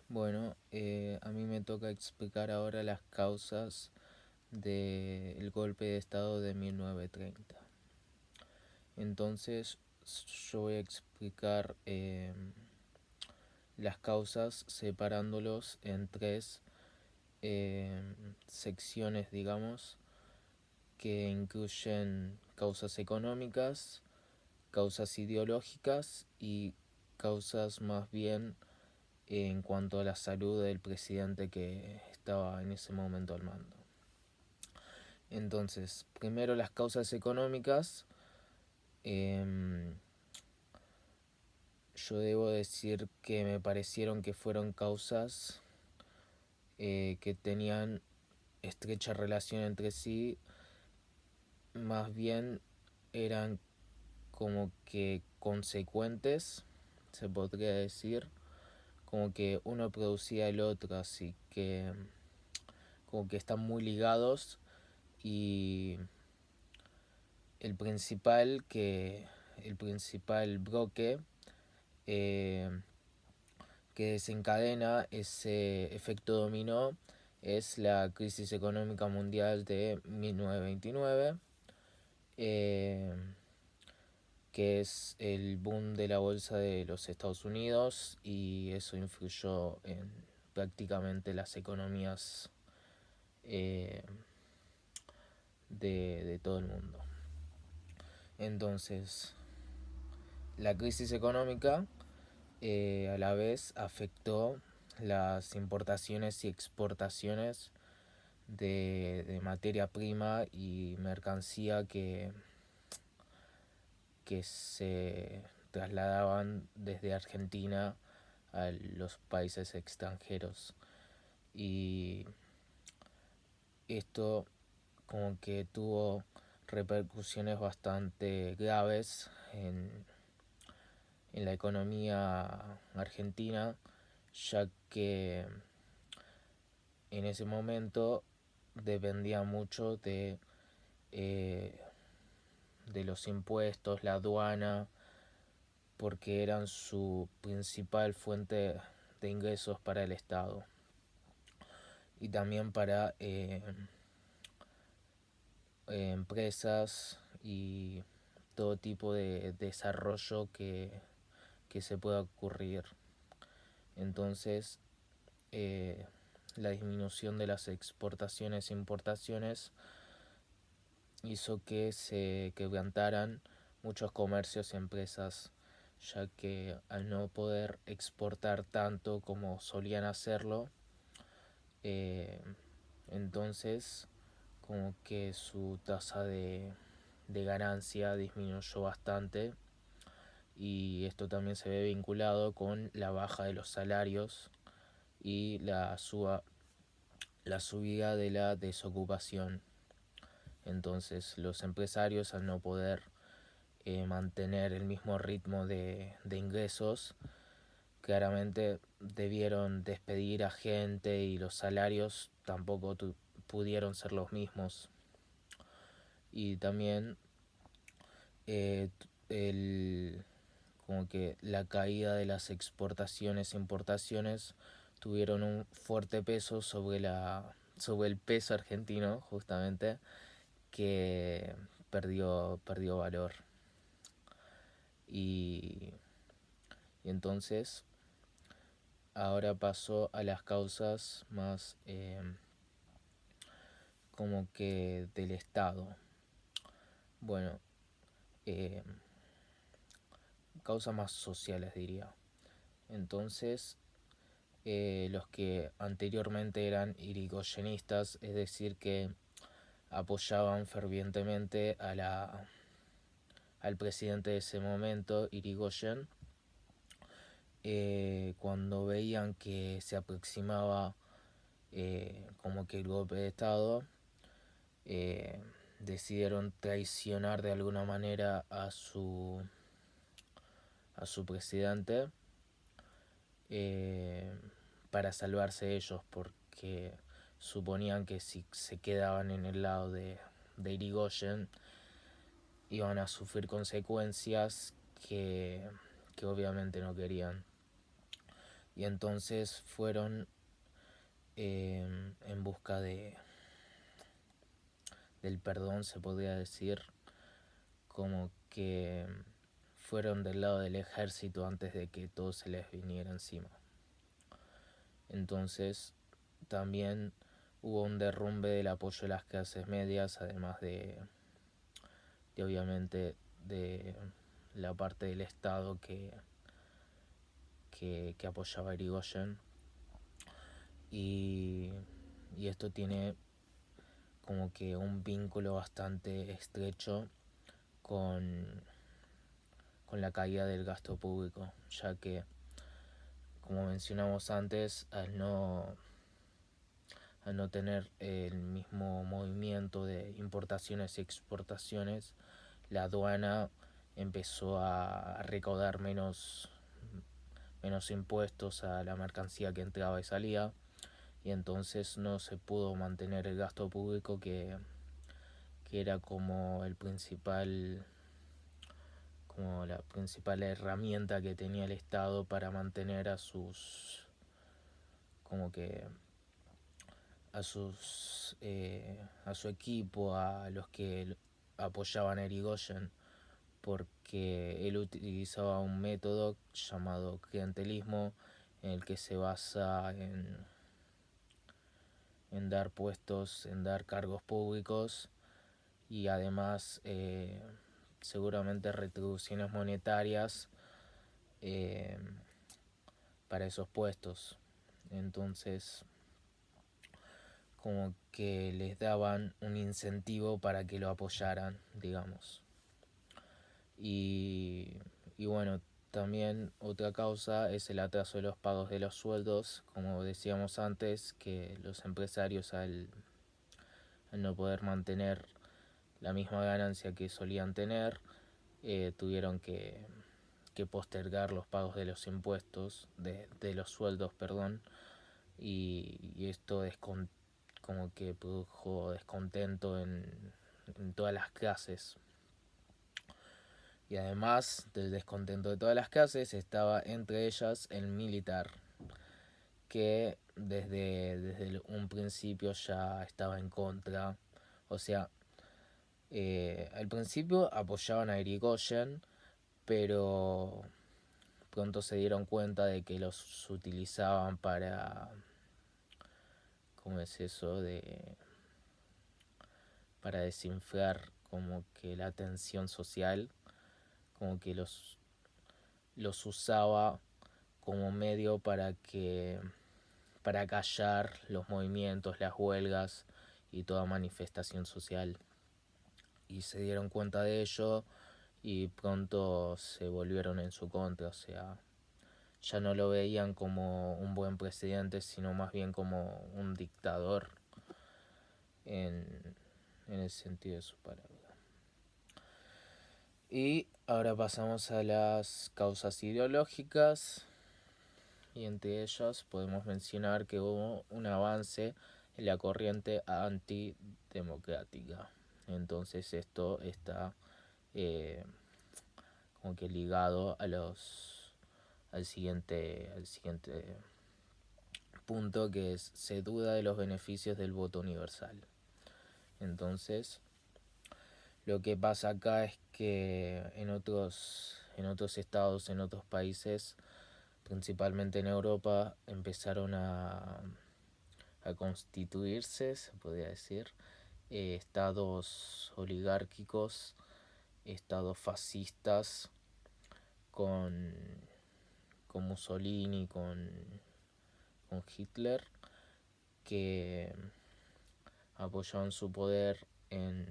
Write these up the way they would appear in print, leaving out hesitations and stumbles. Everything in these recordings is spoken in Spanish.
Bueno, a mí me toca explicar ahora las causas del golpe de estado de 1930. Entonces, yo voy a explicar las causas separándolos en tres secciones, digamos, que incluyen causas económicas, causas ideológicas y causas más bien en cuanto a la salud del presidente que estaba en ese momento al mando. Entonces, primero las causas económicas. Eh, yo debo decir que me parecieron que fueron causas que tenían estrecha relación entre sí, más bien eran como que consecuentes, se podría decir, como que uno producía el otro, así que como que están muy ligados. Y el principal bloque eh, que desencadena ese efecto dominó es la crisis económica mundial de 1929, eh, que es el boom de la bolsa de los Estados Unidos, y eso influyó en prácticamente las economías eh, de todo el mundo. Entonces, la crisis económica a la vez afectó las importaciones y exportaciones de materia prima y mercancía que se trasladaban desde Argentina a los países extranjeros. Y esto como que tuvo repercusiones bastante graves en la economía argentina, ya que en ese momento dependía mucho eh, de los impuestos, la aduana, porque eran su principal fuente de ingresos para el Estado y también para empresas y todo tipo de desarrollo que se pueda ocurrir. Entonces, eh, la disminución de las exportaciones e importaciones hizo que se quebrantaran muchos comercios y empresas, ya que al no poder exportar tanto como solían hacerlo, eh, entonces como que su tasa de ganancia disminuyó bastante, y esto también se ve vinculado con la baja de los salarios y la subida de la desocupación. Entonces los empresarios, al no poder mantener el mismo ritmo de ingresos, claramente debieron despedir a gente, y los salarios tampoco pudieron ser los mismos. Y también eh, el, como que la caída de las exportaciones e importaciones tuvieron un fuerte peso sobre el peso argentino, justamente, que perdió valor. Y, y entonces ahora pasó a las causas más como que del Estado. Bueno, eh, causas más sociales, diría. Entonces, los que anteriormente eran irigoyenistas, es decir, que apoyaban fervientemente al presidente de ese momento, Irigoyen, cuando veían que se aproximaba como que el golpe de Estado, eh, decidieron traicionar de alguna manera a su presidente, eh, para salvarse ellos, porque suponían que si se quedaban en el lado de Irigoyen iban a sufrir consecuencias que obviamente no querían. y entonces fueron en busca del perdón, se podría decir, como que fueron del lado del ejército antes de que todo se les viniera encima. Entonces también hubo un derrumbe del apoyo de las clases medias, además de obviamente de la parte del Estado que apoyaba a Irigoyen. Y esto tiene como que un vínculo bastante estrecho con, con la caída del gasto público, ya que, como mencionamos antes, al no tener el mismo movimiento de importaciones y exportaciones, la aduana empezó a recaudar menos impuestos a la mercancía que entraba y salía, y entonces no se pudo mantener el gasto público que era como la principal herramienta que tenía el Estado para mantener como que a su equipo, a los que apoyaban a Irigoyen, porque él utilizaba un método llamado clientelismo, en el que se basa en dar puestos, en dar cargos públicos, y además seguramente retribuciones monetarias eh, para esos puestos. Entonces, como que les daban un incentivo para que lo apoyaran, digamos. Y, bueno, también otra causa es el atraso de los pagos de los sueldos, como decíamos antes, que los empresarios al no poder mantener la misma ganancia que solían tener, tuvieron que postergar los pagos de los impuestos, de los sueldos, perdón, y esto como que produjo descontento en todas las clases. Y además del descontento de todas las clases, estaba entre ellas el militar, que desde un principio ya estaba en contra. O sea, al principio apoyaban a Irigoyen, pero pronto se dieron cuenta de que los utilizaban para, ¿cómo es eso? Para desinflar como que la tensión social, como que los usaba como medio para callar los movimientos, las huelgas y toda manifestación social. Y se dieron cuenta de ello y pronto se volvieron en su contra, o sea, ya no lo veían como un buen presidente, sino más bien como un dictador en, en el sentido de su palabra. Y ahora pasamos a las causas ideológicas, y entre ellas podemos mencionar que hubo un avance en la corriente antidemocrática. Entonces esto está como que ligado al siguiente punto, que es: se duda de los beneficios del voto universal. Entonces, lo que pasa acá es que en otros estados, en otros países, principalmente en Europa, empezaron a constituirse, se podría decir, estados oligárquicos, estados fascistas, con Mussolini, con Hitler, que apoyaban su poder en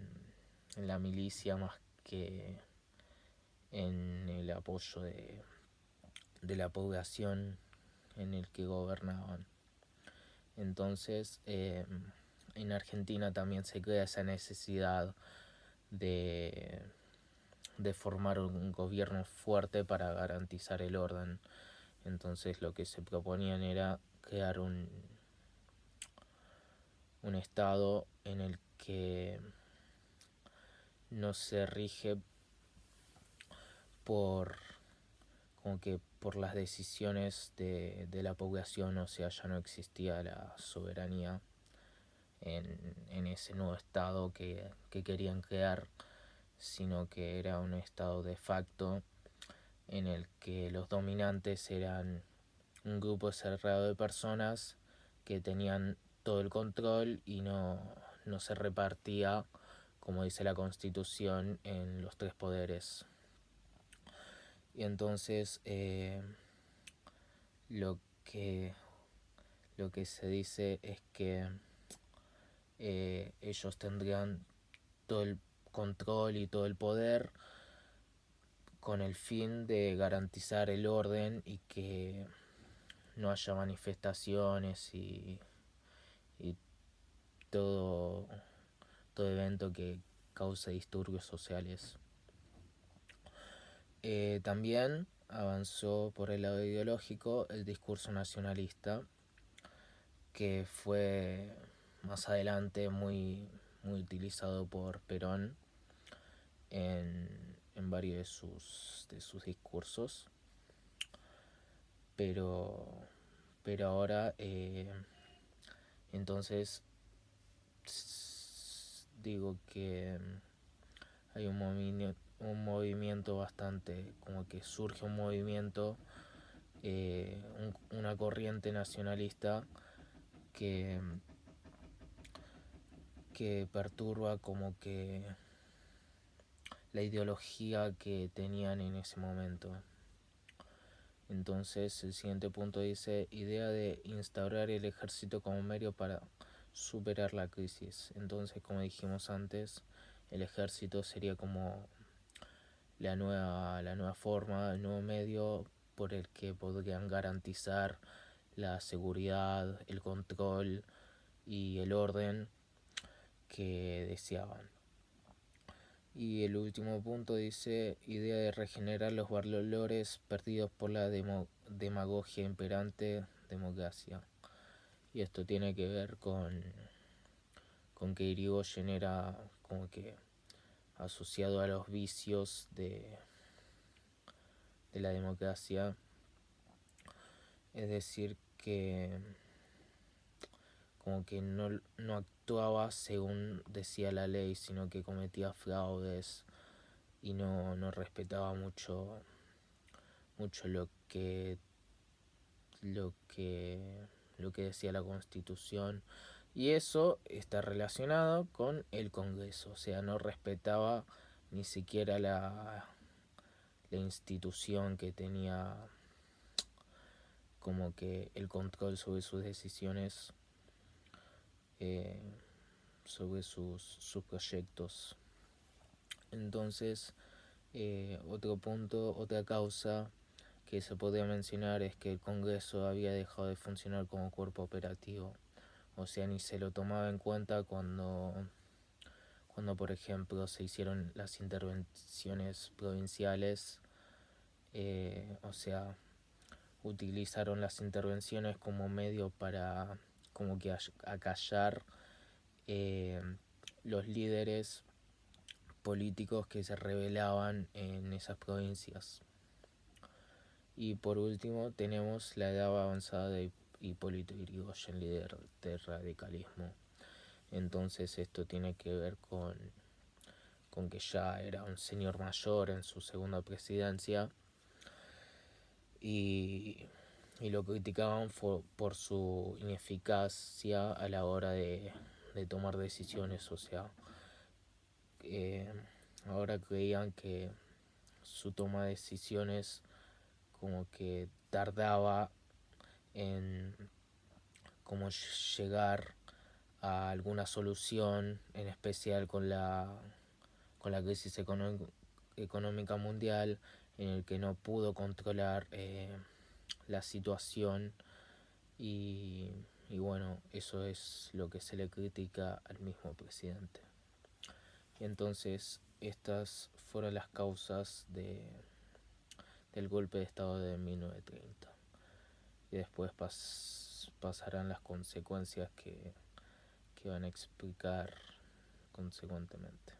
la milicia más que en el apoyo de la población en el que gobernaban. Entonces, en Argentina también se crea esa necesidad de formar un gobierno fuerte para garantizar el orden. Entonces lo que se proponían era crear un estado en el que no se rige por como que por las decisiones de la población, o sea, ya no existía la soberanía en ese nuevo estado que querían crear, sino que era un estado de facto en el que los dominantes eran un grupo cerrado de personas que tenían todo el control y no se repartía, como dice la Constitución, en los tres poderes. Y entonces lo que lo que se dice es que ellos tendrían todo el control y todo el poder con el fin de garantizar el orden y que no haya manifestaciones y todo, todo evento que cause disturbios sociales. También avanzó por el lado ideológico el discurso nacionalista, que fue más adelante muy utilizado por Perón en varios de sus discursos, pero ahora entonces digo que hay un movimiento bastante, como que surge un movimiento, una corriente nacionalista que, que perturba como que la ideología que tenían en ese momento. Entonces el siguiente punto dice: idea de instaurar el ejército como medio para superar la crisis. Entonces, como dijimos antes, el ejército sería como la nueva forma, el nuevo medio por el que podrían garantizar la seguridad, el control y el orden que deseaban. Y el último punto dice: idea de regenerar los valores perdidos por la demagogia imperante, democracia. Y esto tiene que ver con que Irigoyen era como que asociado a los vicios de la democracia, es decir, que como que no actuaba según decía la ley, sino que cometía fraudes y no respetaba mucho lo que lo que decía la Constitución, y eso está relacionado con el Congreso, o sea, no respetaba ni siquiera la institución que tenía como que el control sobre sus decisiones, eh, sobre sus proyectos. Entonces, otro punto, otra causa que se podría mencionar es que el Congreso había dejado de funcionar como cuerpo operativo, o sea, ni se lo tomaba en cuenta cuando por ejemplo se hicieron las intervenciones provinciales, o sea, utilizaron las intervenciones como medio para como que acallar eh, los líderes políticos que se rebelaban en esas provincias. Y por último tenemos la edad avanzada de Hipólito Yrigoyen, líder del radicalismo. Entonces esto tiene que ver con que ya era un señor mayor en su segunda presidencia y lo criticaban por su ineficacia a la hora de tomar decisiones, o sea, eh, ahora creían que su toma de decisiones como que tardaba en como llegar a alguna solución, en especial con la crisis económica mundial, en el que no pudo controlar la situación y, bueno, eso es lo que se le critica al mismo presidente. Y entonces estas fueron las causas del golpe de estado de 1930. Y después pasarán las consecuencias que van a explicar consecuentemente.